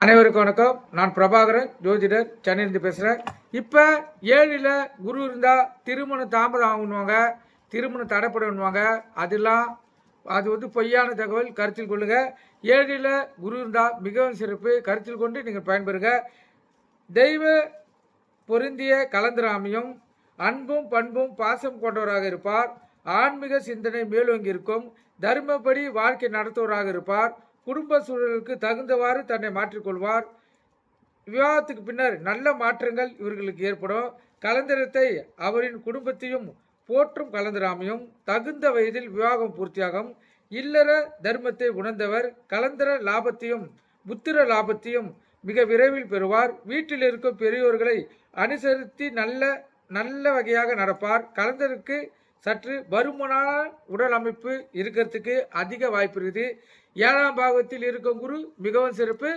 அனைவருக்கும் வணக்கம். நான் பிரபாகரன், ஜோதிடர், சென்னையிலிருந்து பேசுகிறேன். இப்போ 7ல் குரு இருந்தால் திருமணம் தாமதம் ஆகணுவாங்க, திருமணம் தடைப்படுவாங்க. அது பொய்யான தகவல், கருத்தில் கொள்ளுங்க. 7ல் குரு இருந்தால் மிகவும் சிறப்பு, கருத்தில் கொண்டு நீங்கள் பயன்பெறுங்க. தெய்வ பொருந்திய கலந்தராமியும் அன்பும் பண்பும் பாசம் கொண்டவராக இருப்பார். ஆன்மீக சிந்தனை மேலோங்கி இருக்கும். தர்மப்படி வாழ்க்கை நடத்துவராக இருப்பார். குடும்ப சூழலுக்கு தகுந்தவாறு தன்னை மாற்றிக்கொள்வார். விவாகத்துக்கு பின்னர் நல்ல மாற்றங்கள் இவர்களுக்கு ஏற்படும். கலந்தரத்தை அவரின் குடும்பத்தையும் போற்றும் கலந்தராமையும் தகுந்த வயதில் விவாகம் பூர்த்தியாகும். இல்லற தர்மத்தை உணர்ந்தவர் கலந்தர லாபத்தையும் புத்திர லாபத்தையும் மிக விரைவில் பெறுவார். வீட்டில் இருக்கும் பெரியோர்களை அனுசரித்து நல்ல வகையாக நடப்பார். கலந்தருக்கு சற்று பருமனான உடல் அமைப்பு இருக்கிறதுக்கு அதிக வாய்ப்பு இருக்குது. 7ஆம் பாகத்தில் இருக்கும் குரு மிகவும் சிறப்பு.